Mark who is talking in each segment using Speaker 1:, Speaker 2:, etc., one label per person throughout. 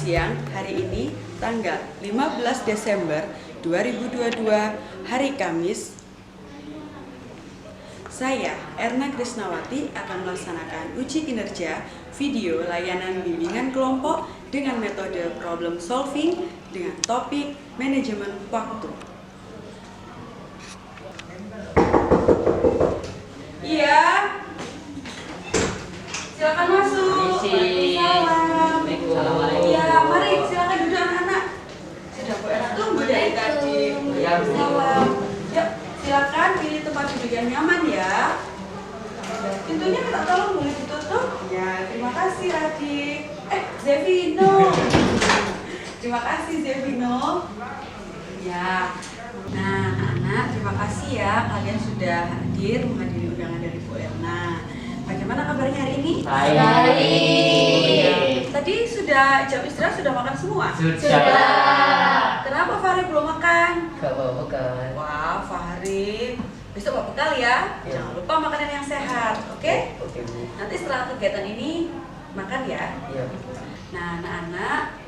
Speaker 1: siang, hari ini tanggal 15 Desember 2022, hari Kamis. Saya, Erna Krisnawati, akan melaksanakan uji kinerja video layanan bimbingan kelompok dengan metode problem solving dengan topik manajemen waktu. Iya, silakan masuk. Waalaikumsalam. Iya, mari silakan duduk anak-anak. Sudah Bu Erna tunggu dari tadi. Waalaikumsalam. Yuk, silakan pilih tempat duduk yang nyaman ya. Pintunya minta tolong boleh ditutup? Ya, terima kasih Radit. Zevino. Terima kasih Zevino. Ya. Nah, anak-anak, terima kasih ya kalian sudah hadir menghadiri undangan dari Bu Erna. Bagaimana kabarnya hari ini?
Speaker 2: Baik.
Speaker 1: Tadi sudah jam istirahat sudah makan semua?
Speaker 2: Sudah.
Speaker 1: Kenapa Fahri belum makan?
Speaker 2: Gak mau makan.
Speaker 1: Wah, Fahri, besok bawa bekal ya.
Speaker 2: Ya.
Speaker 1: Jangan lupa makanan yang sehat, oke?
Speaker 2: Oke, Bu.
Speaker 1: Nanti setelah kegiatan ini makan ya.
Speaker 2: Iya.
Speaker 1: Nah, anak-anak,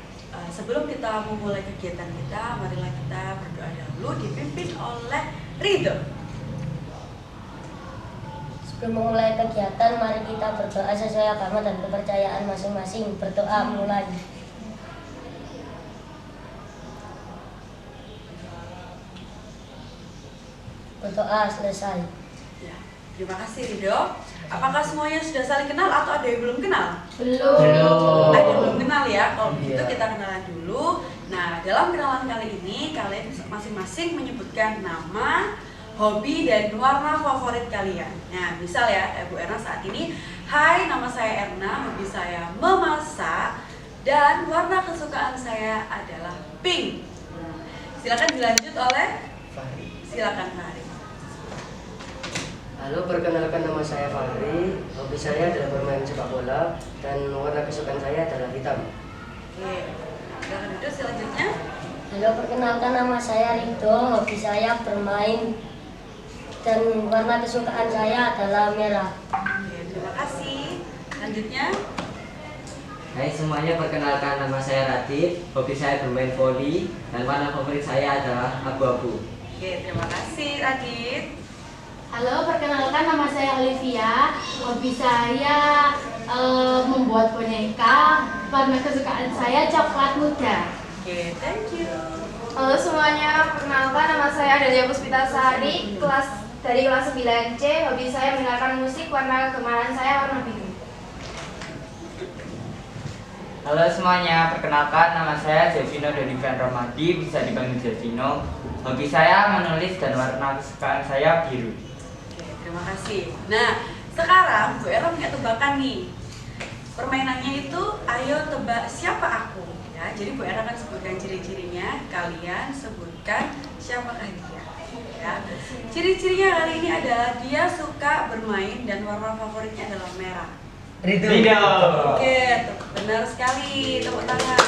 Speaker 1: sebelum kita memulai kegiatan kita, marilah kita berdoa dahulu dipimpin oleh Ridho.
Speaker 3: Sebelum memulai kegiatan, mari kita berdoa sesuai agama dan kepercayaan masing-masing. Berdoa mulai. Berdoa selesai.
Speaker 1: Ya, terima kasih Ridho. Apakah semuanya sudah saling kenal atau ada yang belum kenal?
Speaker 2: Belum.
Speaker 1: Ada yang belum kenal ya? Kalau begitu
Speaker 2: Iya.
Speaker 1: kita kenalan dulu. Nah, dalam kenalan kali ini kalian masing-masing menyebutkan nama, hobi, dan warna favorit kalian. Nah, misal ya, Bu Erna saat ini, hai, nama saya Erna, hobi saya memasak, dan warna kesukaan saya adalah pink. Silakan dilanjut oleh,
Speaker 2: Fahri.
Speaker 1: silakan Fahri.
Speaker 2: Halo, perkenalkan nama saya Fahri. Hobi saya adalah bermain sepak bola dan warna kesukaan saya adalah hitam.
Speaker 1: Oke, silakan duduk selanjutnya.
Speaker 3: Halo, perkenalkan nama saya Ridho. Hobi saya bermain dan warna kesukaan saya adalah merah.
Speaker 1: Oke, terima kasih. Selanjutnya,
Speaker 4: Hai semuanya, perkenalkan nama saya Radit. Hobi saya bermain voli dan warna favorit saya adalah abu-abu.
Speaker 1: oke, terima kasih Radit.
Speaker 5: Halo, perkenalkan nama saya Olivia. Hobi saya membuat boneka. Warna kesukaan saya coklat muda.
Speaker 1: Oke, thank you.
Speaker 6: Halo semuanya, perkenalkan nama saya Delia Puspitasari, dari kelas 9C. Hobi saya mendengarkan musik, warna kegemaran saya warna biru.
Speaker 7: Halo semuanya, perkenalkan nama saya Zevino Donivan Romadi, bisa dipanggil Zevino. Hobi saya menulis dan warna kesukaan saya biru.
Speaker 1: Oke, terima kasih. Nah, sekarang Bu Era punya tebakan nih. Permainannya itu, ayo tebak siapa aku. Ya, jadi Bu Era akan sebutkan ciri-cirinya, kalian sebutkan siapakah dia. Ya. Ciri-cirinya kali ini adalah dia suka bermain dan warna favoritnya adalah merah.
Speaker 7: Ridho.
Speaker 1: Oke, benar sekali, tepuk tangan.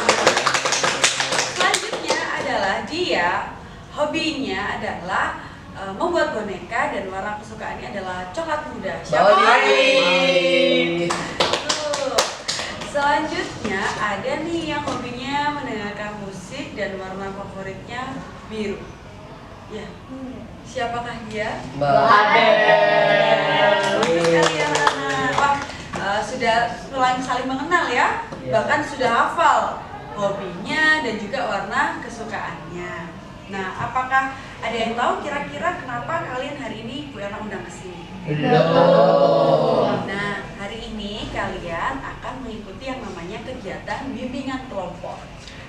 Speaker 1: Selanjutnya adalah dia hobinya adalah membuat boneka dan warna kesukaannya adalah coklat muda. Siapa? Tuh. Selanjutnya ada nih yang hobinya mendengarkan musik dan warna favoritnya biru. Ya, siapakah dia?
Speaker 2: Mbak
Speaker 1: Bagus sekali anak-anak. Wah, sudah mulai saling mengenal ya,
Speaker 2: Iya.
Speaker 1: bahkan sudah hafal hobinya dan juga warna kesukaannya. Nah, apakah ada yang tahu kira-kira kenapa kalian hari ini Bu Erna undang ke sini?
Speaker 2: Belum.
Speaker 1: Nah, hari ini kalian akan mengikuti yang namanya kegiatan bimbingan kelompok.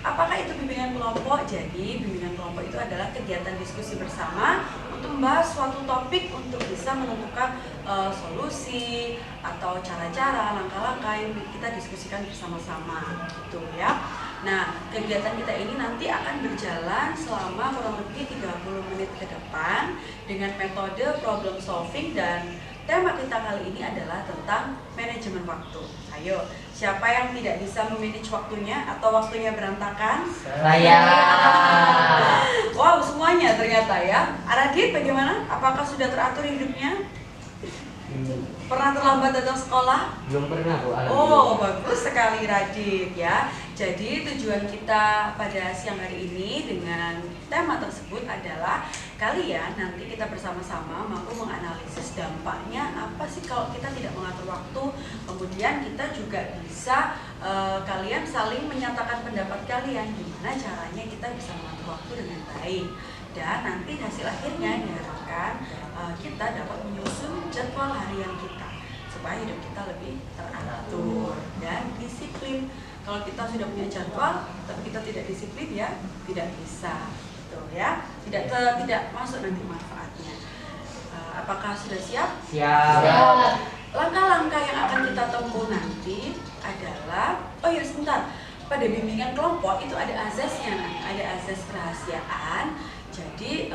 Speaker 1: Apakah itu bimbingan kelompok? Jadi, bimbingan kelompok itu adalah kegiatan diskusi bersama untuk membahas suatu topik untuk bisa menentukan solusi atau cara-cara, langkah-langkah yang kita diskusikan bersama-sama, gitu ya. Nah, kegiatan kita ini nanti akan berjalan selama kurang lebih 30 menit ke depan dengan metode problem solving, dan tema kita kali ini adalah tentang manajemen waktu. Ayo, siapa yang tidak bisa memanage waktunya atau waktunya berantakan?
Speaker 2: Saya.
Speaker 1: Wow, semuanya ternyata ya. Radit, bagaimana? Apakah sudah teratur hidupnya? Pernah terlambat datang sekolah?
Speaker 4: Belum pernah Bu,
Speaker 1: Oh,
Speaker 4: alhamdulillah.
Speaker 1: bagus sekali Radit ya. Jadi tujuan kita pada siang hari ini dengan tema tersebut adalah kalian nanti kita bersama-sama mampu menganalisis dampaknya apa sih kalau kita tidak mengatur waktu. Kemudian kita juga bisa kalian saling menyatakan pendapat kalian gimana caranya kita bisa mengatur waktu dengan baik. Dan nanti hasil akhirnya diharapkan kita dapat menyusun jadwal harian kita supaya hidup kita lebih teratur dan disiplin. Kalau kita sudah punya jadwal tapi kita tidak disiplin ya tidak bisa, gitu ya. Tidak masuk nanti manfaatnya. Apakah sudah siap?
Speaker 7: Siap.
Speaker 1: Langkah-langkah yang akan kita tempuh nanti adalah, oh ya sebentar, pada bimbingan kelompok itu ada azasnya, ada azas kerahasiaan. Jadi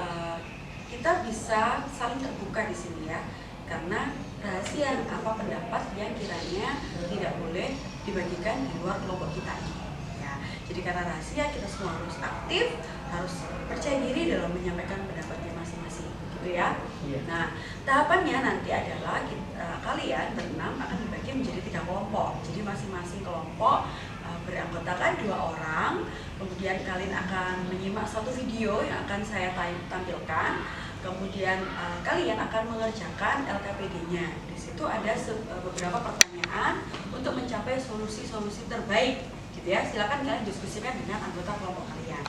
Speaker 1: kita bisa saling terbuka di sini ya, karena rahasia apa pendapat yang kiranya tidak boleh dibagikan di luar kelompok kita ini. Ya, jadi karena rahasia kita semua harus aktif, harus percaya diri dalam menyampaikan pendapatnya masing-masing, gitu ya.
Speaker 7: Iya.
Speaker 1: Nah, tahapannya nanti adalah kalian berenam akan dibagi menjadi 3 kelompok. Jadi masing-masing kelompok beranggotakan 2 orang. Kemudian kalian akan menyimak satu video yang akan saya tampilkan. Kemudian kalian akan mengerjakan LKPD-nya. Di situ ada beberapa pertanyaan untuk mencapai solusi-solusi terbaik, gitu ya. Silakan kalian diskusikan dengan anggota kelompok kalian.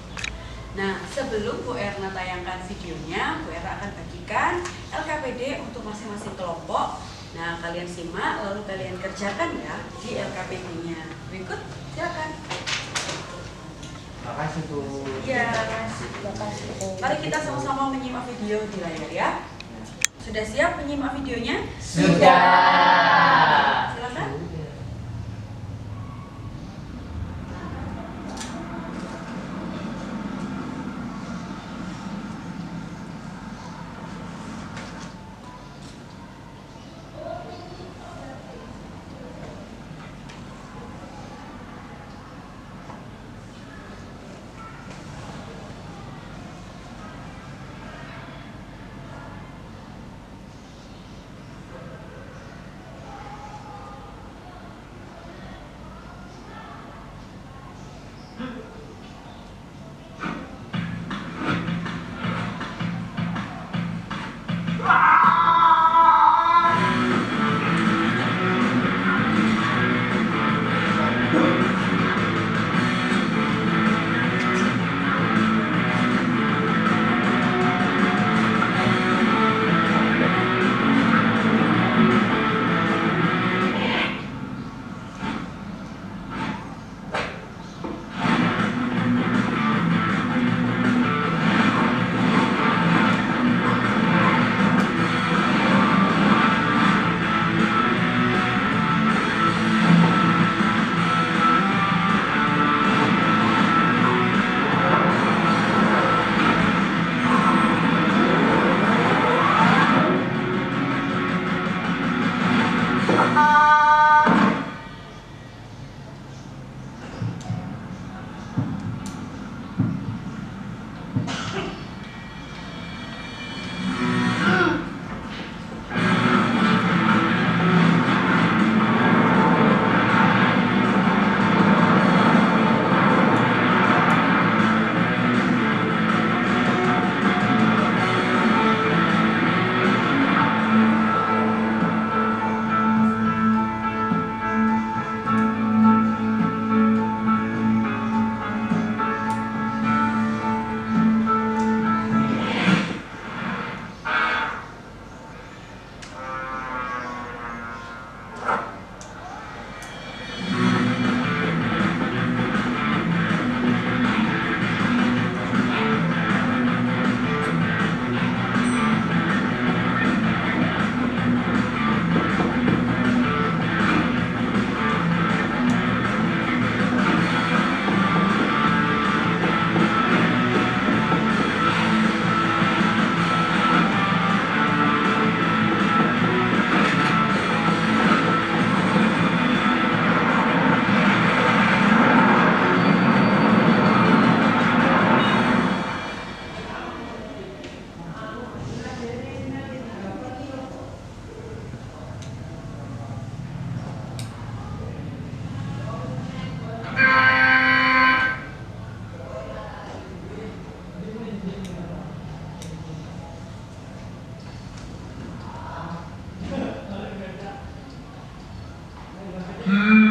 Speaker 1: Nah, sebelum Bu Erna tayangkan videonya, Bu Erna akan bagikan LKPD untuk masing-masing kelompok. Nah, kalian simak lalu kalian kerjakan ya di LKPD-nya. Berikut, silakan.
Speaker 7: Makasih Bu.
Speaker 1: Ya.
Speaker 3: Terima kasih.
Speaker 1: Mari kita sama-sama menyimak video di layar ya. Sudah siap menyimak videonya?
Speaker 7: Sudah.
Speaker 1: Silakan.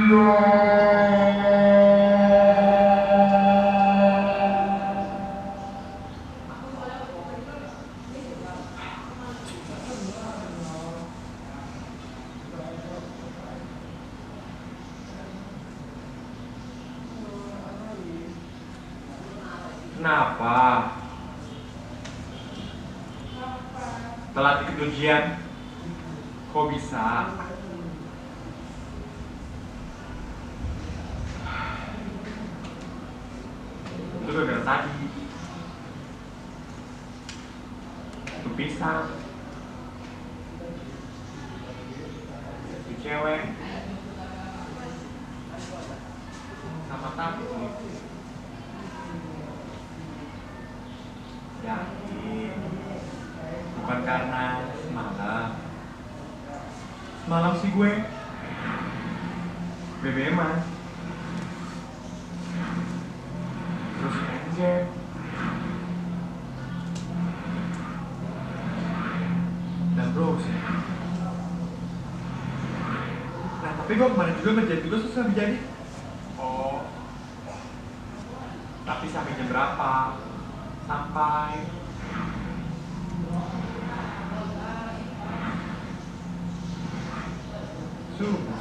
Speaker 8: Kenapa? Telat ikut ujian? Kok bisa? Itu gara-gara tadi. Itu pisang. Itu cewek. Sama taksi. Yakin. Bukan karena semalam. Semalam sih gue BBM-an. Terus enggak. Dan browsing. Nah tapi gue kemarin juga ngerjain tugas susah dijadi. Oh. Tapi sampai jam berapa? Sampai subuh.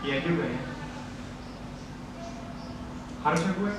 Speaker 8: Iya juga ya. Harusnya gue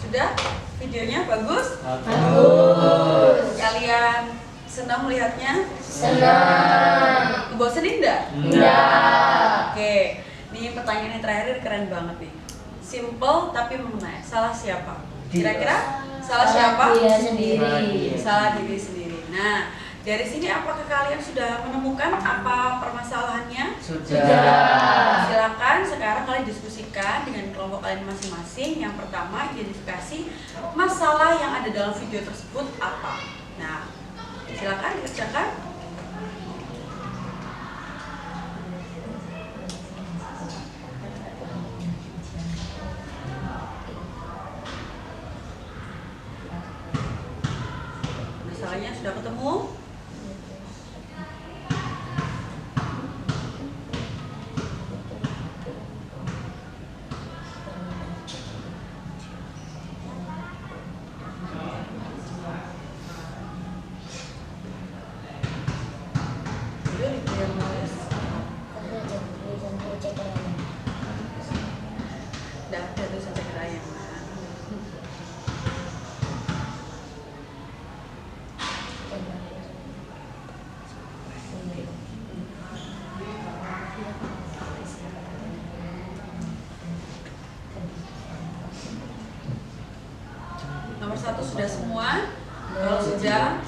Speaker 1: sudah? Videonya bagus?
Speaker 3: Bagus.
Speaker 1: Kalian senang melihatnya?
Speaker 3: Senang.
Speaker 1: Bosenin enggak?
Speaker 3: Enggak.
Speaker 1: Oke, ini pertanyaan yang terakhir keren banget nih. Simple tapi mengena. Salah siapa? Kira-kira salah siapa?
Speaker 3: Dia sendiri.
Speaker 1: Salah diri sendiri. Nah, dari sini apakah kalian sudah menemukan apa permasalahannya?
Speaker 2: Sudah.
Speaker 1: Silakan sekarang kalian diskusikan dengan kelompok kalian masing-masing. Yang pertama, identifikasi masalah yang ada dalam video tersebut apa. Nah, silakan dikerjakan. Masalahnya sudah ketemu? Udah ada tuh sampai kerayang. Nomor 1 sudah semua. Kalau sudah,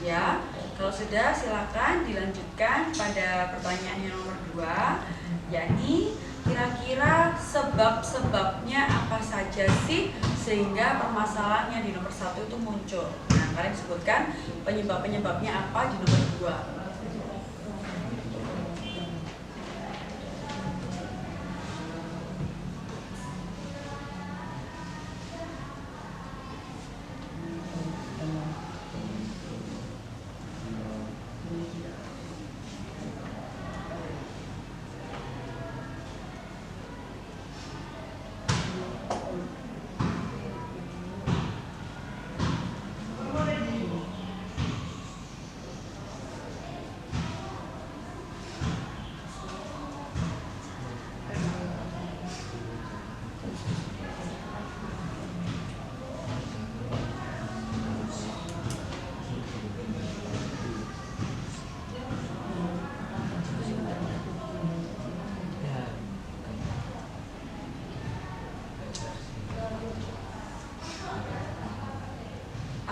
Speaker 1: ya. Kalau sudah, silakan dilanjutkan pada pertanyaan yang nomor 2, yakni kira-kira sebab-sebabnya apa saja sih sehingga permasalahannya di nomor 1 itu muncul. Nah, kalian sebutkan penyebab-penyebabnya apa di nomor 2.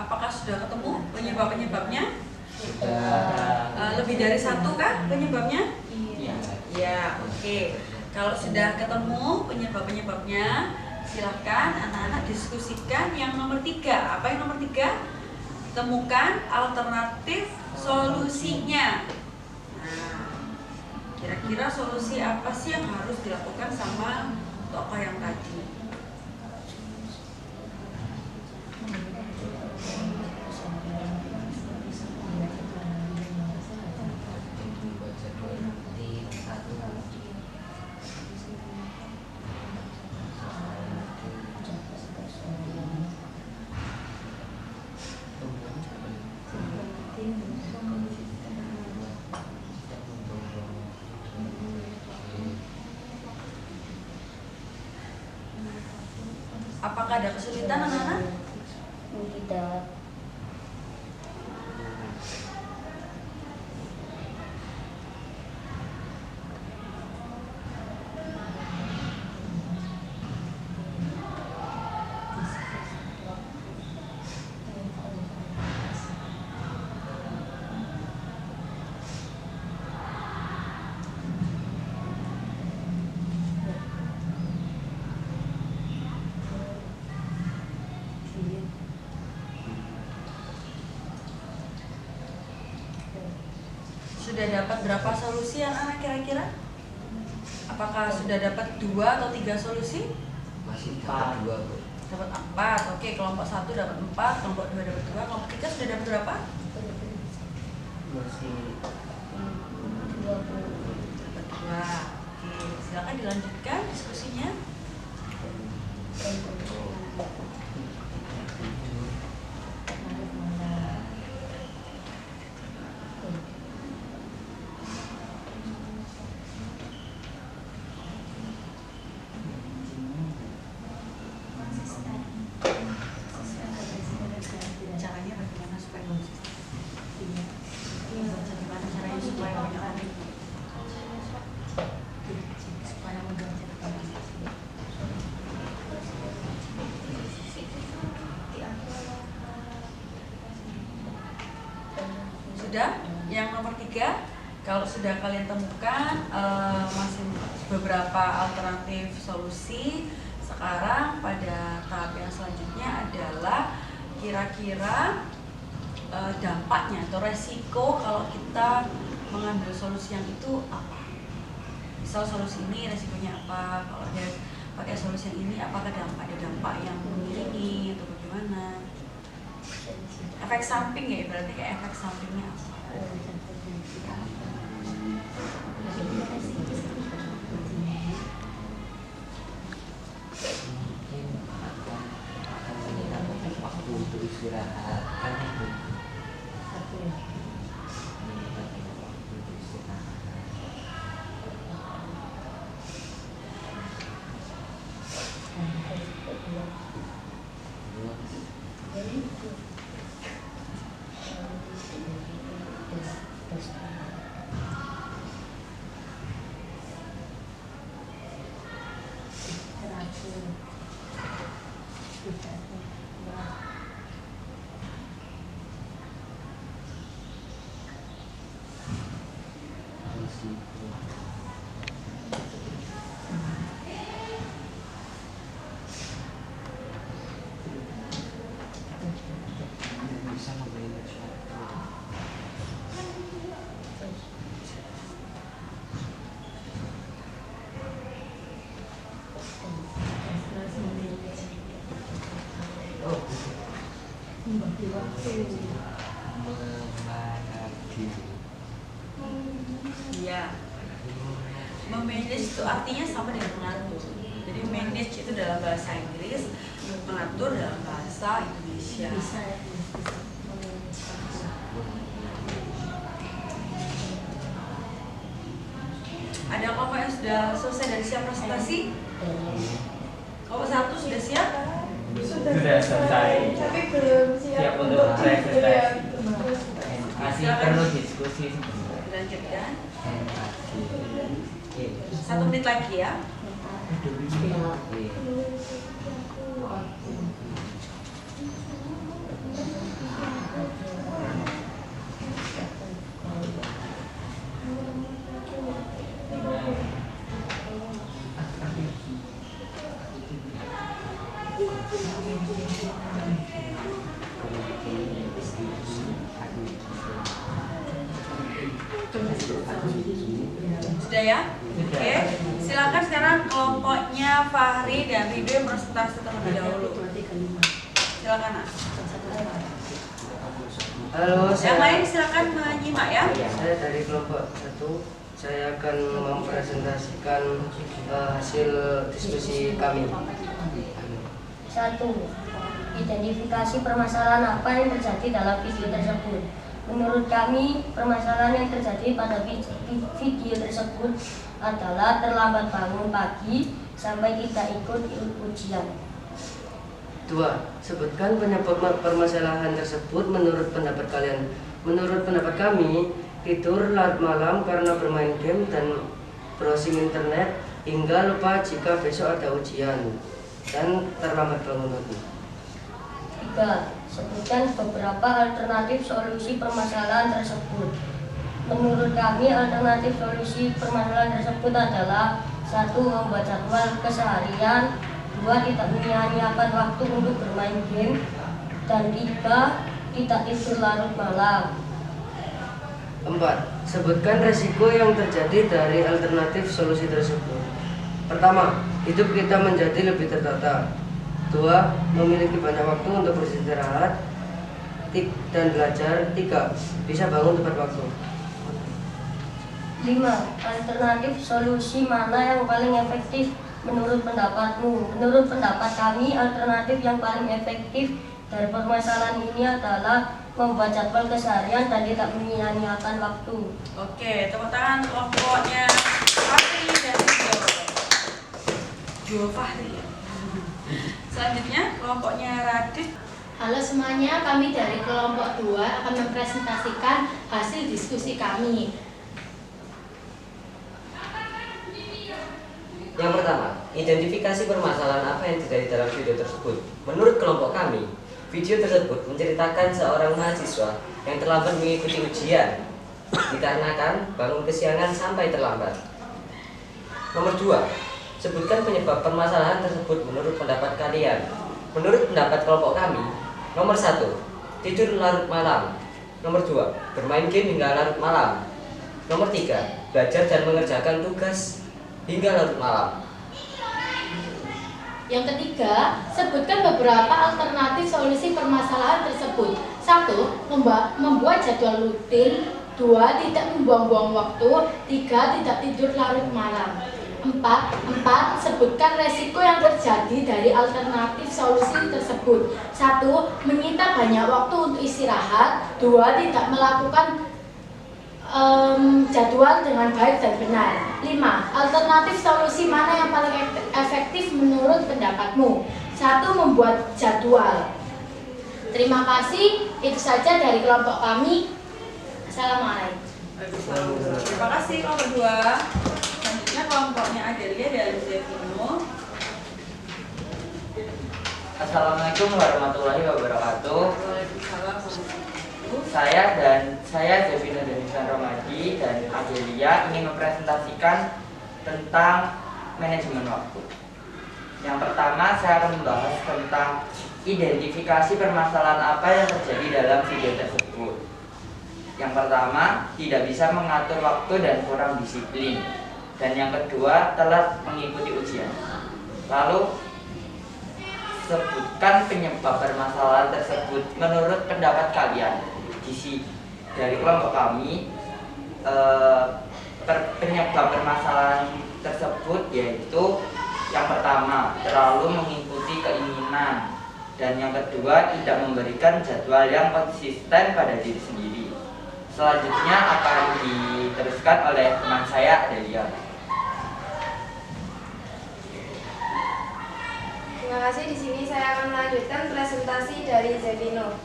Speaker 1: Apakah sudah ketemu penyebab-penyebabnya?
Speaker 4: Sudah.
Speaker 1: Lebih dari satu kah penyebabnya?
Speaker 4: Iya.
Speaker 1: Ya, oke. Kalau sudah ketemu penyebab-penyebabnya, silahkan anak-anak diskusikan yang nomor 3. Apa yang nomor 3? Temukan alternatif solusinya. Nah, kira-kira solusi apa sih yang harus dilakukan sama tokoh yang tadi? Apakah ada kesulitan anak-anak?
Speaker 3: Tidak.
Speaker 1: Sudah dapat berapa solusi anak-anak kira-kira? Apakah sudah dapat 2 atau 3 solusi?
Speaker 4: Masih dapat 2, Bu.
Speaker 1: Dapat 4. Oke, kelompok 1 dapat 4, kelompok 2 dapat 2, kelompok 3 sudah dapat berapa?
Speaker 2: Masih
Speaker 3: 20.
Speaker 1: Dapat 2. Oke, silakan dilanjutkan diskusinya. Caranya bagaimana supaya konsisten? Bagaimana caranya supaya banyak orang supaya mudah cepat. Sudah? Yang nomor 3, kalau sudah kalian temukan masih beberapa alternatif solusi, sekarang pada tahap yang selanjutnya adalah kira-kira dampaknya atau resiko kalau kita mengambil solusi yang itu apa? Misal solusi ini resikonya apa? Kalau dia pakai solusi yang ini, apakah ada dampak yang mengiringi atau bagaimana? Efek samping ya, berarti kayak efek sampingnya apa?
Speaker 4: Mungkin akan meminta waktu untuk istirahat, kan itu. Meminta waktu untuk istirahat. Bisa membayar suatu. Oh, membagi waktu, membagi.
Speaker 1: Iya. Memanage itu artinya sama dengan mengatur. Jadi manage itu dalam bahasa Inggris, mengatur dalam bahasa Indonesia. Ada kelompok yang sudah selesai dari siap presentasi? Kelompok 1 sudah siap?
Speaker 7: Sudah selesai.
Speaker 6: Tapi belum
Speaker 7: Siap untuk presentasi. Masih perlu diskusi sebentar.
Speaker 1: Dilanjutkan.
Speaker 4: Oke.
Speaker 1: 1 menit lagi ya.
Speaker 4: Oke.
Speaker 1: Sudah ya? Oke. Silakan sekarang kelompoknya Fahri dan Ridho yang presentasi terlebih dahulu. Silakan, Nak.
Speaker 2: Halo,
Speaker 1: Yang lain silakan menyimak ya.
Speaker 2: saya dari kelompok 1. Saya akan mempresentasikan hasil diskusi kami.
Speaker 3: 1. Identifikasi permasalahan apa yang terjadi dalam video tersebut. Menurut kami, permasalahan yang terjadi pada video tersebut adalah terlambat bangun pagi sampai tidak ikut ujian.
Speaker 2: 2. Sebutkan penyebab permasalahan tersebut menurut pendapat kalian. Menurut pendapat kami, tidur larut malam karena bermain game dan browsing internet hingga lupa jika besok ada ujian dan terlambat bangun pagi.
Speaker 3: 3. Sebutkan beberapa alternatif solusi permasalahan tersebut. Menurut kami, alternatif solusi permasalahan tersebut adalah 1. Membuat jadwal keseharian, 2. Tidak menyia-nyiakan waktu untuk bermain game, dan 3. Tidak tidur larut malam.
Speaker 2: 4. Sebutkan resiko yang terjadi dari alternatif solusi tersebut. Pertama, hidup kita menjadi lebih tertata. 2. Memiliki banyak waktu untuk beristirahat dan belajar. 3. Bisa bangun tepat waktu.
Speaker 3: 5. Alternatif solusi mana yang paling efektif menurut pendapatmu? Menurut pendapat kami, alternatif yang paling efektif dari permasalahan ini adalah membuat jadwal keseharian dan tidak menyia-nyiakan waktu.
Speaker 1: Oke, tepuk tangan kelompoknya Fahri dan Ridho. Duo Fahri ya. Selanjutnya kelompoknya Radit.
Speaker 5: Halo semuanya, kami dari kelompok 2 akan mempresentasikan hasil diskusi kami.
Speaker 4: Yang pertama, identifikasi permasalahan apa yang terjadi dalam video tersebut. Menurut kelompok kami, video tersebut menceritakan seorang mahasiswa yang terlambat mengikuti ujian dikarenakan bangun kesiangan sampai terlambat. Nomor 2, sebutkan penyebab permasalahan tersebut menurut pendapat kalian. Menurut pendapat kelompok kami, nomor 1, tidur larut malam. Nomor 2, bermain game hingga larut malam. Nomor 3, belajar dan mengerjakan tugas hingga larut malam.
Speaker 5: Yang ketiga, sebutkan beberapa alternatif solusi permasalahan tersebut. 1. Membuat jadwal rutin. 2. Tidak membuang-buang waktu. 3. Tidak tidur larut malam. 4. Sebutkan resiko yang terjadi dari alternatif solusi tersebut. 1. Menyita banyak waktu untuk istirahat. 2. Tidak melakukan jadwal dengan baik dan benar. 5. Alternatif solusi mana yang paling efektif menurut pendapatmu? 1. Membuat jadwal. Terima kasih, itu saja dari kelompok kami. Assalamualaikum.
Speaker 1: Terima kasih kelompok 2. Selanjutnya kelompoknya Adelia dan Zevino.
Speaker 7: Assalamualaikum warahmatullahi wabarakatuh.
Speaker 1: Waalaikumsalam.
Speaker 7: Saya Zevino dari Romadi dan Adelia ingin mempresentasikan tentang manajemen waktu. Yang pertama, saya akan membahas tentang identifikasi permasalahan apa yang terjadi dalam video tersebut. Yang pertama, tidak bisa mengatur waktu dan kurang disiplin. Dan yang kedua, telat mengikuti ujian. Lalu, sebutkan penyebab permasalahan tersebut menurut pendapat kalian. Dari kelompok kami, penyebab permasalahan tersebut yaitu yang pertama, terlalu mengikuti keinginan, dan yang kedua, tidak memberikan jadwal yang konsisten pada diri sendiri. Selanjutnya akan diteruskan oleh teman saya, Adelia.
Speaker 6: Terima kasih. Di sini saya akan melanjutkan presentasi dari Zevino.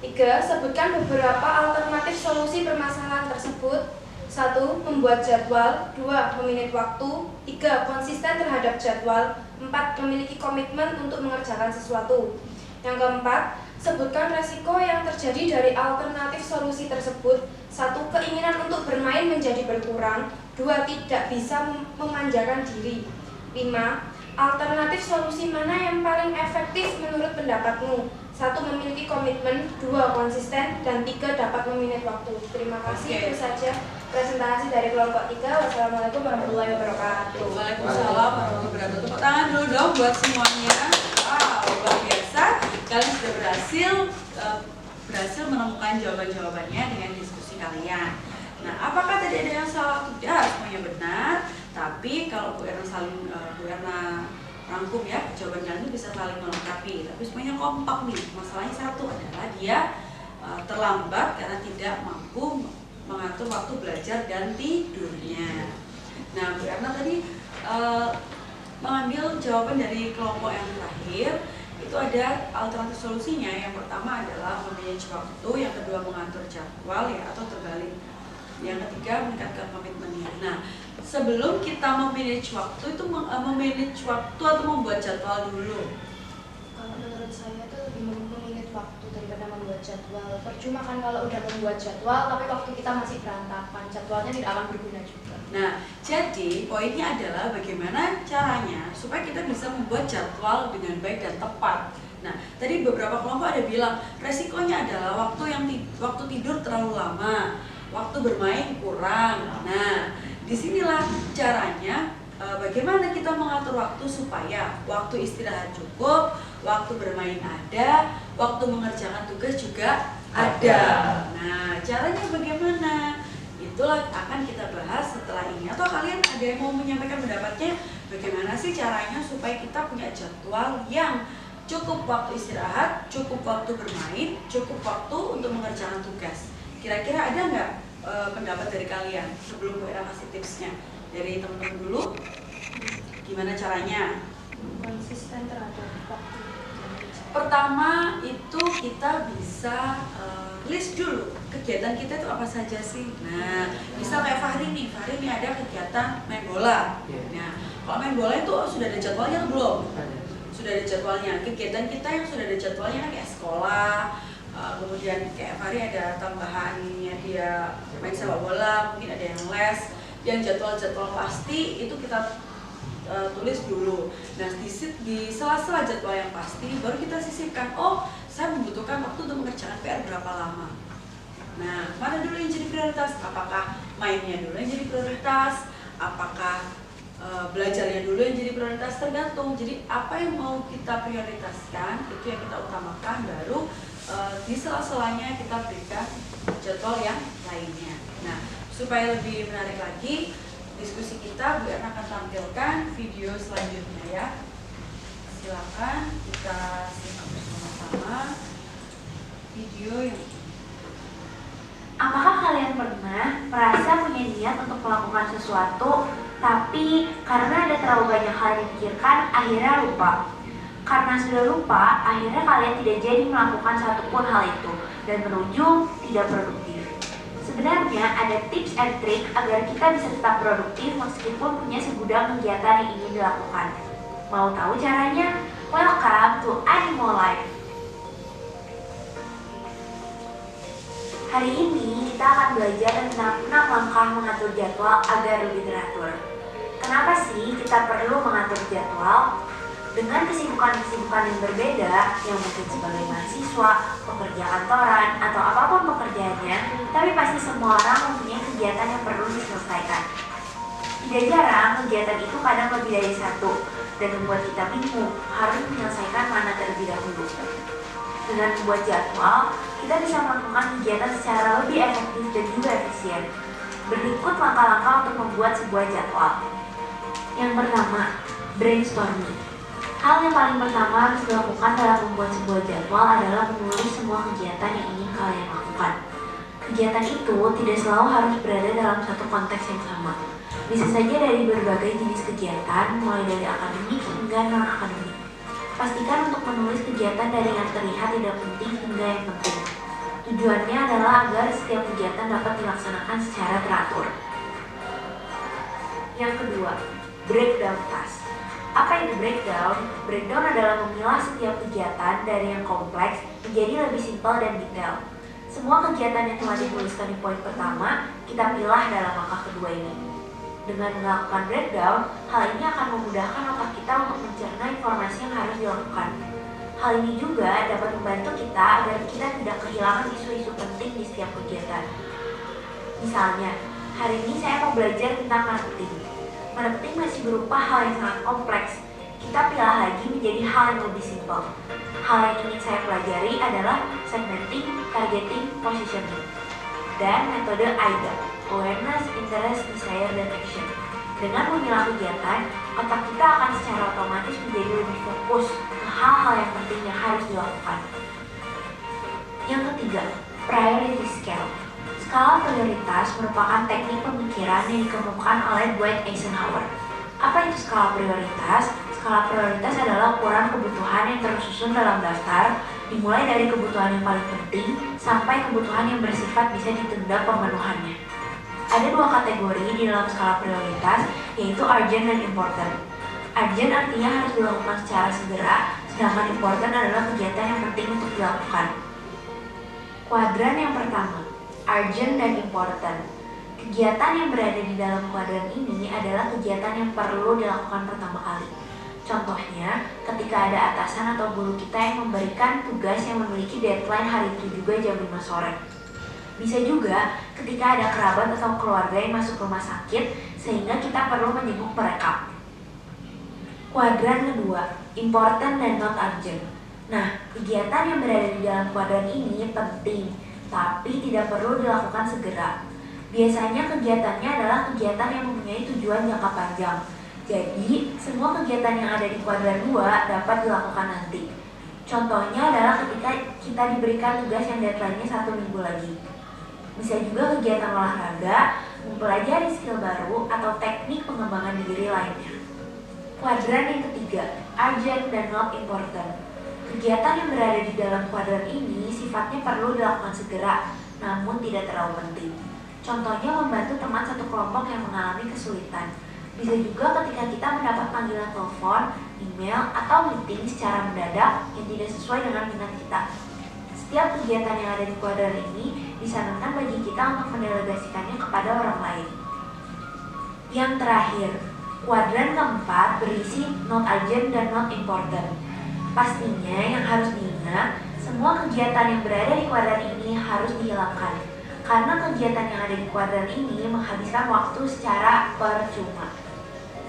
Speaker 6: 3. Sebutkan beberapa alternatif solusi permasalahan tersebut. 1. Membuat jadwal. 2. Memanage waktu. 3. Konsisten terhadap jadwal. 4. Memiliki komitmen untuk mengerjakan sesuatu. Yang keempat, sebutkan resiko yang terjadi dari alternatif solusi tersebut. 1. Keinginan untuk bermain menjadi berkurang. 2. Tidak bisa memanjakan diri. 5. Alternatif solusi mana yang paling efektif menurut pendapatmu? 1. Memiliki komitmen, 2. Konsisten, dan 3. Dapat memanage waktu. Terima kasih. Itu saja presentasi dari kelompok 3. Wassalamualaikum warahmatullahi wabarakatuh.
Speaker 1: Waalaikumsalam warahmatullahi wabarakatuh. Tepuk tangan dulu dong buat semuanya. Wow, luar biasa. Kalian sudah berhasil menemukan jawaban-jawabannya dengan diskusi kalian. Nah, apakah tadi ada yang salah? Tidak, semuanya benar. Tapi kalau Bu Erna rangkum ya, jawaban kalian itu bisa saling melengkapi. Tapi semuanya kompak nih. Masalahnya satu adalah dia terlambat karena tidak mampu mengatur waktu belajar dan tidurnya. Nah, Bu Erna tadi mengambil jawaban dari kelompok yang terakhir. Itu ada alternatif solusinya. Yang pertama adalah memanage waktu, yang kedua mengatur jadwal ya, atau terbalik. Yang ketiga meningkatkan komitmennya. Nah, sebelum kita memanage waktu itu memanage waktu atau membuat jadwal dulu.
Speaker 6: Kalau menurut saya itu lebih memanage waktu daripada membuat jadwal. Percuma kan kalau udah membuat jadwal tapi waktu kita masih berantakan, jadwalnya tidak akan berguna juga.
Speaker 1: Nah, jadi poinnya adalah bagaimana caranya supaya kita bisa membuat jadwal dengan baik dan tepat. Nah, tadi beberapa kelompok ada bilang resikonya adalah waktu tidur terlalu lama, waktu bermain kurang. Nah, disinilah caranya bagaimana kita mengatur waktu supaya waktu istirahat cukup, waktu bermain ada, waktu mengerjakan tugas juga ada. Nah, caranya bagaimana? Itulah akan kita bahas setelah ini. Atau kalian ada yang mau menyampaikan pendapatnya bagaimana sih caranya supaya kita punya jadwal yang cukup waktu istirahat, cukup waktu bermain, cukup waktu untuk mengerjakan tugas. Kira-kira ada nggak pendapat dari kalian sebelum Bu Era kasih tipsnya? Dari teman-teman dulu, gimana caranya?
Speaker 6: Konsisten terhadap waktu.
Speaker 1: Pertama itu kita bisa list dulu kegiatan kita itu apa saja sih. Nah, misal kayak Fahri nih ada kegiatan main bola. Nah, kalau main bola itu sudah ada jadwalnya atau belum? Sudah ada jadwalnya. Kegiatan kita yang sudah ada jadwalnya kayak sekolah, kemudian kayak Fahri ada tambahannya dia main sepak bola, mungkin ada yang les, yang jadwal-jadwal pasti itu kita tulis dulu. Nah, di sela-sela jadwal yang pasti baru kita sisipkan, oh saya membutuhkan waktu untuk mengerjakan PR berapa lama. Nah, mana dulu yang jadi prioritas? Apakah mainnya dulu yang jadi prioritas? Apakah belajarnya dulu yang jadi prioritas? Tergantung. Jadi apa yang mau kita prioritaskan itu yang kita utamakan, baru di sela-selanya kita berikan jadwal yang lainnya. Nah, supaya lebih menarik lagi diskusi kita, Bu Erna akan tampilkan video selanjutnya ya. Silakan kita simak bersama-sama video yang.
Speaker 9: Apakah kalian pernah merasa punya niat untuk melakukan sesuatu, tapi karena ada terlalu banyak hal yang dipikirkan, akhirnya lupa? Karena sudah lupa, akhirnya kalian tidak jadi melakukan satupun hal itu, dan berujung tidak produktif. Sebenarnya ada tips and trik agar kita bisa tetap produktif meskipun punya segudang kegiatan yang ingin dilakukan. Mau tahu caranya? Welcome to Animal Life. Hari ini kita akan belajar tentang 6 langkah mengatur jadwal agar lebih teratur. Kenapa sih kita perlu mengatur jadwal? Dengan kesibukan-kesibukan yang berbeda, yang mungkin sebagai mahasiswa, pekerja kantoran, atau apapun pekerjaannya, tapi pasti semua orang mempunyai kegiatan yang perlu diselesaikan. Tidak jarang kegiatan itu kadang lebih dari satu, dan membuat kita bingung harus menyelesaikan mana terlebih dahulu. Dengan membuat jadwal, kita bisa melakukan kegiatan secara lebih efektif dan juga efisien. Berikut langkah-langkah untuk membuat sebuah jadwal. Yang pertama, brainstorming. Hal yang paling pertama harus dilakukan dalam membuat sebuah jadwal adalah menulis semua kegiatan yang ingin kalian lakukan. Kegiatan itu tidak selalu harus berada dalam satu konteks yang sama. Bisa saja dari berbagai jenis kegiatan, mulai dari akademik hingga non-akademik. Pastikan untuk menulis kegiatan dari yang terlihat tidak penting hingga yang penting. Tujuannya adalah agar setiap kegiatan dapat dilaksanakan secara teratur. Yang kedua, breakdown task. Apa itu breakdown? Breakdown adalah memilah setiap kegiatan dari yang kompleks menjadi lebih simpel dan detail. Semua kegiatan yang telah dituliskan di poin pertama, kita pilah dalam langkah kedua ini. Dengan melakukan breakdown, hal ini akan memudahkan otak kita untuk mencerna informasi yang harus dilakukan. Hal ini juga dapat membantu kita agar kita tidak kehilangan isu-isu penting di setiap kegiatan. Misalnya, hari ini saya mau belajar tentang marketing. Marketing masih berupa hal yang sangat kompleks. Kita pilah lagi menjadi hal yang lebih simpel. Hal yang ingin saya pelajari adalah segmenting, targeting, positioning, dan metode AIDA, Awareness, Interest, Desire, dan Action. Dengan memilah kegiatan, otak kita akan secara otomatis menjadi lebih fokus ke hal-hal yang penting yang harus dilakukan. Yang ketiga, priority scale. Skala prioritas merupakan teknik pemikiran yang dikemukakan oleh Dwight Eisenhower. Apa itu skala prioritas? Skala prioritas adalah ukuran kebutuhan yang tersusun dalam daftar, dimulai dari kebutuhan yang paling penting sampai kebutuhan yang bersifat bisa ditunda pemenuhannya. Ada dua kategori di dalam skala prioritas, yaitu urgent dan important. Urgent artinya harus dilakukan secara segera, sedangkan important adalah kegiatan yang penting untuk dilakukan. Kuadran yang pertama, urgent dan important. Kegiatan yang berada di dalam kuadran ini adalah kegiatan yang perlu dilakukan pertama kali. Contohnya, ketika ada atasan atau guru kita yang memberikan tugas yang memiliki deadline hari itu juga jam 5 sore. Bisa juga ketika ada kerabat atau keluarga yang masuk rumah sakit sehingga kita perlu menjenguk mereka. Kuadran kedua, important dan not urgent. Nah, kegiatan yang berada di dalam kuadran ini penting, tapi tidak perlu dilakukan segera. Biasanya kegiatannya adalah kegiatan yang mempunyai tujuan jangka panjang. Jadi, semua kegiatan yang ada di kuadran 2 dapat dilakukan nanti. Contohnya adalah ketika kita diberikan tugas yang deadline-nya 1 minggu lagi. Bisa juga kegiatan olahraga, mempelajari skill baru, atau teknik pengembangan diri lainnya. Kuadran yang ketiga, urgent dan not important. Kegiatan yang berada di dalam kuadran ini sifatnya perlu dilakukan segera, namun tidak terlalu penting. Contohnya membantu teman satu kelompok yang mengalami kesulitan. Bisa juga ketika kita mendapat panggilan telepon, email, atau meeting secara mendadak yang tidak sesuai dengan minat kita. Setiap kegiatan yang ada di kuadran ini disarankan bagi kita untuk mendelegasikannya kepada orang lain. Yang terakhir, kuadran keempat berisi not urgent dan not important. Pastinya yang harus diingat, semua kegiatan yang berada di kuadran ini harus dihilangkan. Karena kegiatan yang ada di kuadran ini menghabiskan waktu secara percuma.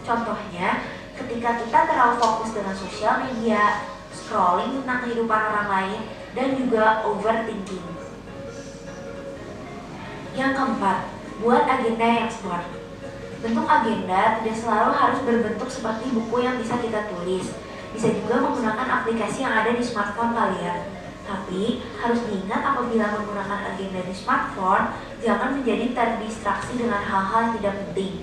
Speaker 9: Contohnya, ketika kita terlalu fokus dengan sosial media, scrolling tentang kehidupan orang lain, dan juga overthinking. Yang keempat, buat agenda yang smart. Bentuk agenda tidak selalu harus berbentuk seperti buku yang bisa kita tulis. Bisa juga menggunakan aplikasi yang ada di smartphone kalian. Tapi, harus diingat apabila menggunakan agenda di smartphone, jangan menjadi terdistraksi dengan hal-hal yang tidak penting.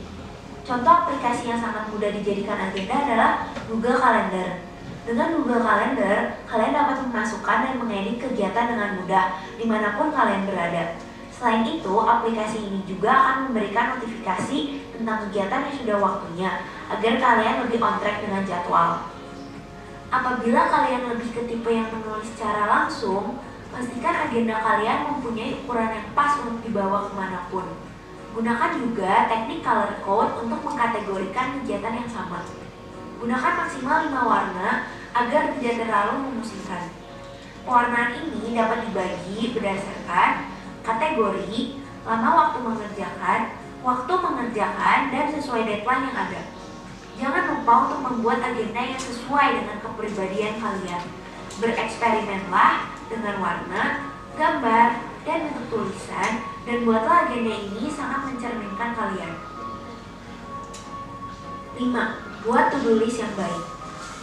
Speaker 9: Contoh aplikasi yang sangat mudah dijadikan agenda adalah Google Calendar. Dengan Google Calendar, kalian dapat memasukkan dan mengedit kegiatan dengan mudah, dimanapun kalian berada. Selain itu, aplikasi ini juga akan memberikan notifikasi tentang kegiatan yang sudah waktunya, agar kalian lebih on track dengan jadwal. Apabila kalian lebih ke tipe yang menulis secara langsung, pastikan agenda kalian mempunyai ukuran yang pas untuk dibawa kemanapun. Gunakan juga teknik color code untuk mengkategorikan kegiatan yang sama. Gunakan maksimal 5 warna agar tidak terlalu memusingkan. Pewarnaan ini dapat dibagi berdasarkan kategori, lama waktu mengerjakan, dan sesuai deadline yang ada. Jangan lupa untuk membuat agenda yang sesuai dengan kepribadian kalian. Bereksperimenlah dengan warna, gambar, dan bentuk tulisan, dan buatlah agenda ini sangat mencerminkan kalian. 5. Buat to-do list yang baik.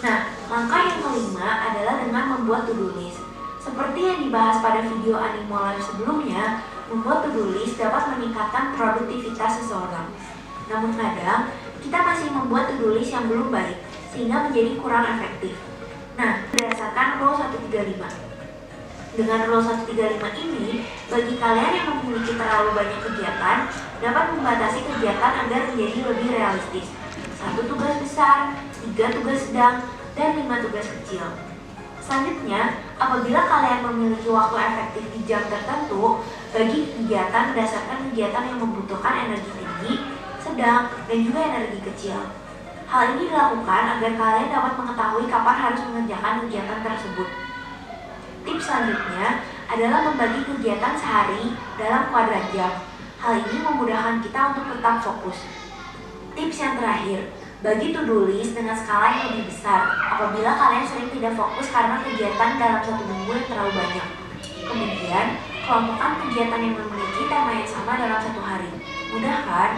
Speaker 9: Nah, langkah yang kelima adalah dengan membuat to-do list. Seperti yang dibahas pada video Animo Live sebelumnya, membuat to-do list dapat meningkatkan produktivitas seseorang. Namun kadang, kita masih membuat to-do list yang belum baik, sehingga menjadi kurang efektif. Nah, berdasarkan Rule 135. Dengan Rule 135 ini, bagi kalian yang memiliki terlalu banyak kegiatan, dapat membatasi kegiatan agar menjadi lebih realistis. 1 tugas besar, 3 tugas sedang, dan 5 tugas kecil. Selanjutnya, apabila kalian memiliki waktu efektif di jam tertentu, bagi kegiatan berdasarkan kegiatan yang membutuhkan energi tinggi, sedang, dan juga energi kecil. Hal ini dilakukan agar kalian dapat mengetahui kapan harus mengerjakan kegiatan tersebut. Tips selanjutnya adalah membagi kegiatan sehari dalam kuadran jam. Hal ini memudahkan kita untuk tetap fokus. Tips yang terakhir, bagi to-do list dengan skala yang lebih besar apabila kalian sering tidak fokus karena kegiatan dalam satu minggu yang terlalu banyak. Kemudian, kelompokkan kegiatan yang memiliki tema yang sama dalam satu hari. Mudah kan?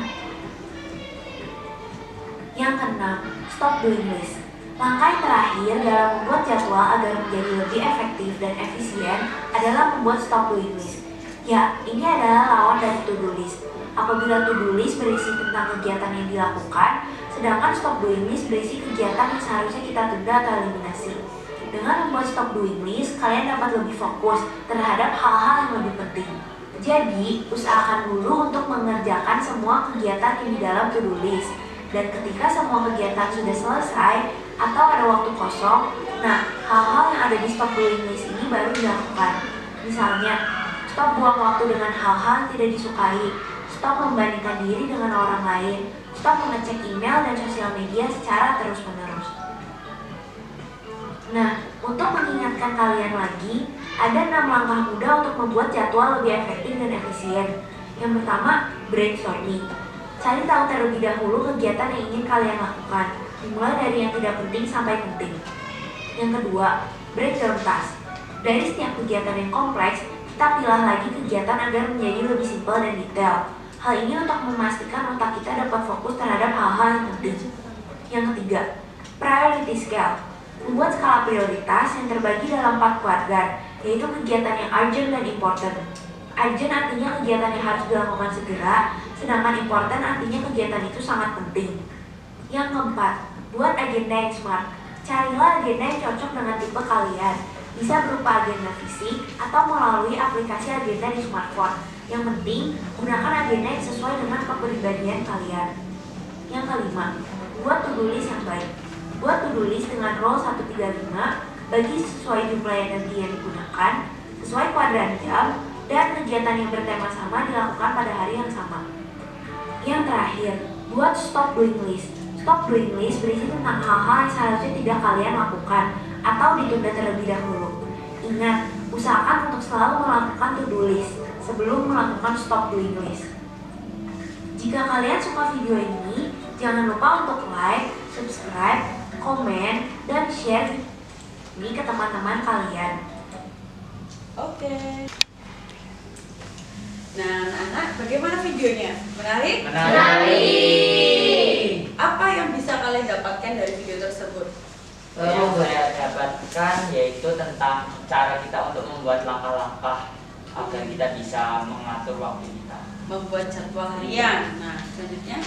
Speaker 9: Yang keenam, stop doing list. Langkah yang terakhir dalam membuat jadwal agar menjadi lebih efektif dan efisien adalah membuat stop doing list. Ya, ini adalah lawan dari to-do list. Apabila to-do list berisi tentang kegiatan yang dilakukan, sedangkan stop doing list berisi kegiatan yang seharusnya kita tunda atau eliminasi. Dengan membuat stop doing list, kalian dapat lebih fokus terhadap hal-hal yang lebih penting. Jadi, usahakan dulu untuk mengerjakan semua kegiatan yang di dalam to-do list. Dan ketika semua kegiatan sudah selesai atau ada waktu kosong, nah hal-hal yang ada di stop doing list ini baru dilakukan. Misalnya, stop buang waktu dengan hal-hal yang tidak disukai, stop membandingkan diri dengan orang lain, stop mengecek email dan sosial media secara terus-menerus. Nah, untuk mengingatkan kalian lagi, ada 6 langkah mudah untuk membuat jadwal lebih efektif dan efisien. Yang pertama, brainstorming. Cari tahu terlebih dahulu kegiatan yang ingin kalian lakukan, dimulai dari yang tidak penting sampai penting. Yang kedua, breakdown task. Dari setiap kegiatan yang kompleks, kita pilah lagi kegiatan agar menjadi lebih simpel dan detail. Hal ini untuk memastikan otak kita dapat fokus terhadap hal-hal yang penting. Yang ketiga, priority scale. Membuat skala prioritas yang terbagi dalam 4 kuadran, yaitu kegiatan yang urgent dan important. Urgent artinya kegiatan yang harus dilakukan segera, sedangkan important artinya kegiatan itu sangat penting. Yang keempat, buat agenda yang smart. Carilah agenda yang cocok dengan tipe kalian. Bisa berupa agenda fisik atau melalui aplikasi agenda di smartphone. Yang penting, gunakan agenda yang sesuai dengan kepribadian kalian. Yang kelima, buat to-do list yang baik. Buat to-do list dengan role 135, bagi sesuai jumlah energi yang digunakan, sesuai kuadran jam, dan kegiatan yang bertema sama dilakukan pada hari yang sama. Yang terakhir, buat stop doing list. Stop doing list berisi tentang hal-hal yang seharusnya tidak kalian lakukan atau ditunda terlebih dahulu. Ingat, usahakan untuk selalu melakukan to-do list sebelum melakukan stop doing list. Jika kalian suka video ini, jangan lupa untuk like, subscribe, komen, dan share ini ke teman-teman kalian.
Speaker 1: Oke. Nah, anak-anak, bagaimana videonya? Menarik?
Speaker 7: Menarik.
Speaker 1: Apa yang bisa kalian dapatkan dari video tersebut?
Speaker 7: Yang saya dapatkan yaitu tentang cara kita untuk membuat langkah-langkah agar kita bisa mengatur waktu kita.
Speaker 1: Membuat jadwal harian. Nah, selanjutnya?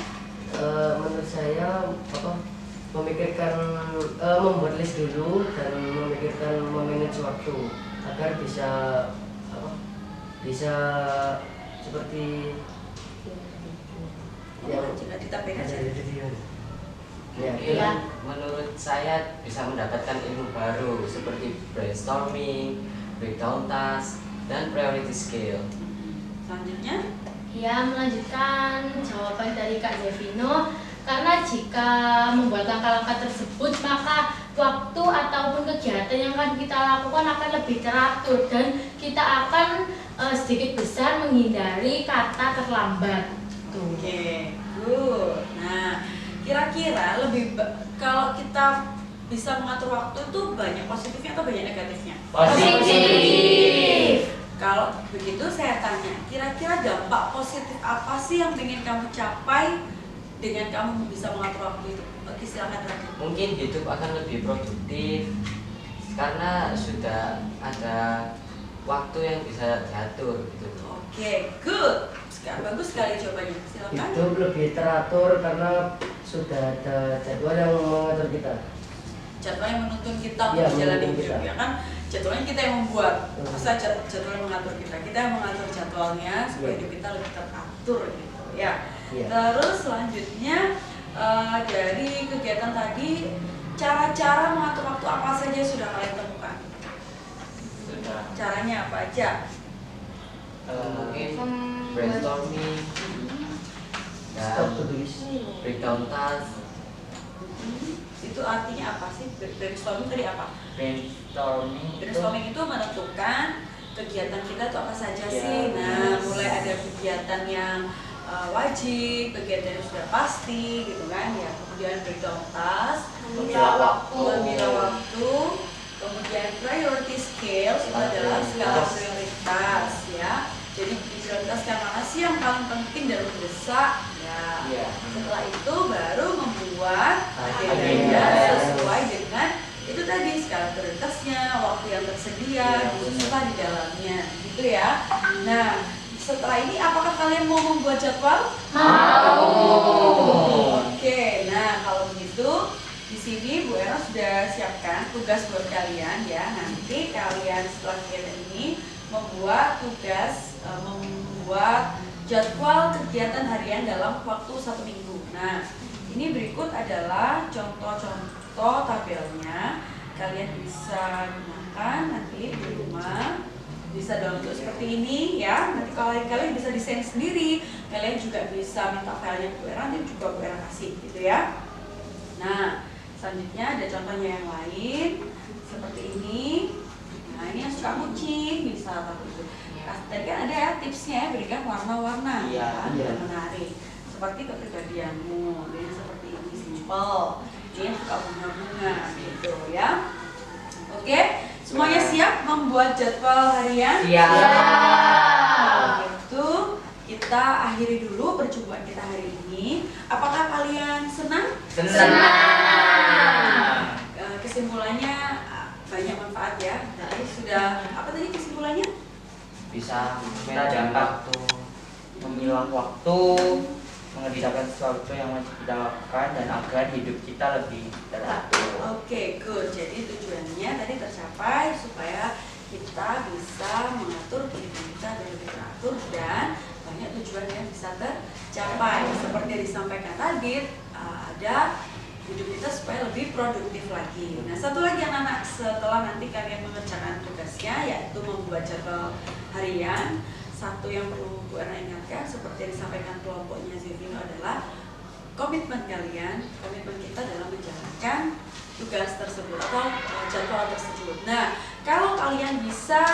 Speaker 2: Menurut saya memikirkan membuat list dulu dan memikirkan memanage waktu agar bisa seperti yang
Speaker 1: jika ditampilkan
Speaker 2: ya,
Speaker 4: menurut saya bisa mendapatkan ilmu baru seperti brainstorming, breakdown task, dan priority scale.
Speaker 1: Selanjutnya?
Speaker 5: Ya, melanjutkan jawaban dari Kak Zevino. Karena jika membuat langkah-langkah tersebut, maka waktu ataupun kegiatan yang akan kita lakukan akan lebih teratur dan kita akan sedikit besar menghindari kata terlambat.
Speaker 1: Oke, good. Nah, kira-kira kalau kita bisa mengatur waktu itu banyak positifnya atau banyak negatifnya?
Speaker 5: Positif.
Speaker 1: Kalau begitu saya tanya, kira-kira dampak positif apa sih yang ingin kamu capai dengan kamu bisa mengatur waktu itu? Oke, silakan Rati.
Speaker 4: Mungkin hidup akan lebih produktif karena sudah ada waktu yang bisa diatur gitu.
Speaker 1: Oke, good. Bagus sekali jawabannya. Silakan.
Speaker 2: hidup lebih teratur karena sudah ada jadwal yang mengatur kita.
Speaker 1: Jadwal yang menuntun kita
Speaker 2: Ya,
Speaker 1: untuk menjalani
Speaker 2: menuntun
Speaker 1: hidup,
Speaker 2: kita.
Speaker 1: ya kan? Jadwalnya kita yang membuat. Masa jadwal yang mengatur kita? Kita yang mengatur jadwalnya supaya
Speaker 2: Ya.
Speaker 1: hidup kita lebih teratur gitu, ya.
Speaker 2: Ya.
Speaker 1: Terus selanjutnya dari kegiatan tadi, cara-cara mengatur waktu apa saja sudah kalian temukan?
Speaker 7: Sudah.
Speaker 1: Caranya apa aja?
Speaker 4: Mungkin brainstorming,
Speaker 2: Stop
Speaker 4: dan
Speaker 2: to do list.
Speaker 4: breakdown task.
Speaker 1: Itu artinya apa sih? Brainstorming tadi apa?
Speaker 7: Brainstorming itu
Speaker 1: Brainstorming itu menentukan kegiatan kita tuh apa saja
Speaker 7: Ya,
Speaker 1: sih. Nah,
Speaker 7: yes.
Speaker 1: mulai ada kegiatan yang wajib, kegiatan yang sudah pasti gitu kan ya. Kemudian breakdown task,
Speaker 6: Memilah waktu.
Speaker 1: memilah waktu, kemudian priority scale itu adalah skala prioritas ya. Jadi prioritaskan mana sih yang paling penting dan mendesak ya.
Speaker 7: Iya.
Speaker 1: Setelah itu baru membuat
Speaker 4: Agenda.
Speaker 1: agenda sesuai dengan itu tadi skala prioritasnya, waktu yang tersedia,
Speaker 7: Iya,
Speaker 1: disusun di dalamnya, gitu ya. Nah, setelah ini apakah kalian mau membuat jadwal? Oke, nah kalau begitu di sini Bu Era sudah siapkan tugas buat kalian ya. Nanti kalian setelah kegiatan ini membuat tugas, membuat jadwal kegiatan harian dalam waktu 1 minggu. Nah, ini berikut adalah contoh-contoh tabelnya. Kalian bisa gunakan nanti di rumah. Bisa download seperti ini ya. Nanti kalau kalian bisa desain sendiri, kalian juga bisa minta filenya ke Bu Era, nanti juga Bu Era kasih gitu ya. Nah, selanjutnya ada contohnya yang lain seperti ini. Nah, ini yang suka kucing bisa tapi itu. Tadi kan ada ya tipsnya ya, berikan warna-warna
Speaker 7: Iya,
Speaker 1: kan,
Speaker 2: iya.
Speaker 1: yang menarik. Seperti kepribadianmu, ini seperti ini simple. Ini yang suka bunga-bunga gitu ya. Oke, semuanya siap membuat jadwal harian? Itu kita akhiri dulu perjumpaan kita hari ini. Apakah kalian senang? Kesimpulannya banyak manfaat ya. Tadi sudah apa tadi kesimpulannya?
Speaker 7: bisa manajemen waktu, memilah waktu, mengerjakan sesuatu yang wajib kita lakukan dan agar hidup kita lebih teratur.
Speaker 1: Oke, good. Jadi tujuannya tadi tercapai supaya kita bisa mengatur kehidupan kita agar lebih teratur dan banyak tujuan yang bisa tercapai. Seperti yang disampaikan tadi, ada hidup kita supaya lebih produktif lagi. Nah, satu lagi anak-anak, setelah nanti kalian mengerjakan tugasnya yaitu membuat jadwal harian, satu yang perlu Bu Erna ingatkan seperti yang disampaikan kelompoknya Zevino adalah komitmen kalian, komitmen kita dalam menjalankan tugas tersebut atau jadwal tersebut. Nah, kalau kalian bisa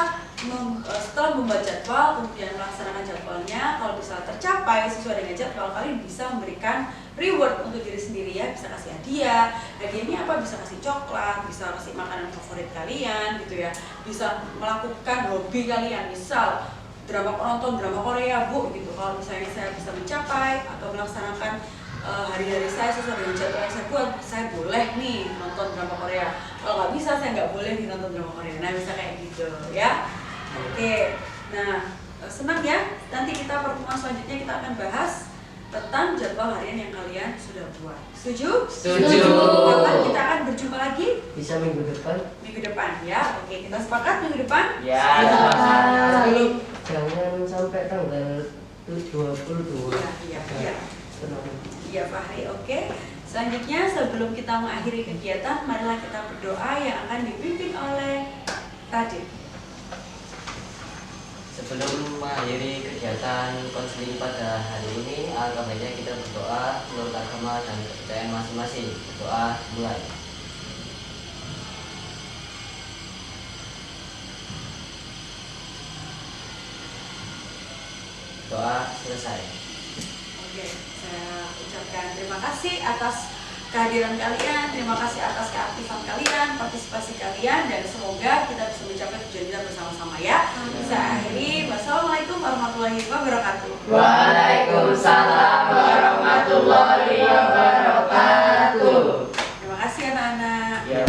Speaker 1: setelah membuat jadwal kemudian melaksanakan jadwalnya, kalau bisa tercapai sesuai dengan jadwal, kalian bisa memberikan reward untuk diri sendiri ya, bisa kasih hadiah. Hadiahnya apa? Bisa kasih coklat, bisa kasih makanan favorit kalian gitu ya, bisa melakukan hobi kalian, misal nonton drama Korea Bu gitu. Kalau misalnya saya bisa mencapai atau melaksanakan hari-hari saya sesuai dengan jadwal yang saya buat, saya boleh nih nonton drama Korea. Kalau nggak bisa, saya nggak boleh nih nonton drama Korea. Nah, bisa kayak gitu ya. Oke, nah senang ya. Nanti kita pertemuan selanjutnya kita akan bahas tentang jadwal harian yang kalian sudah buat. Setuju?
Speaker 4: Setuju.
Speaker 1: Kapan kita akan berjumpa lagi?
Speaker 2: Bisa minggu depan.
Speaker 1: Minggu depan ya. Oke, kita sepakat minggu depan?
Speaker 7: Ya,
Speaker 2: Sebelum jangan sampai tanggal 22.
Speaker 1: Iya. Iya, Fahri. Oke. Selanjutnya sebelum kita mengakhiri kegiatan, marilah kita berdoa yang akan dipimpin oleh Radit.
Speaker 4: Sebelum mengakhiri kegiatan konseling pada hari ini, alangkah baiknya kita berdoa menurut agama dan kepercayaan masing-masing. Berdoa mulai. Doa selesai.
Speaker 1: Oke, saya ucapkan terima kasih atas kehadiran kalian, terima kasih atas keaktifan kalian, partisipasi kalian, dan semoga kita bisa mencapai tujuan kita bersama-sama ya. Saya akhiri, wassalamualaikum warahmatullahi wabarakatuh.
Speaker 10: Waalaikumsalam warahmatullahi wabarakatuh.
Speaker 1: Terima kasih anak-anak.
Speaker 7: ya.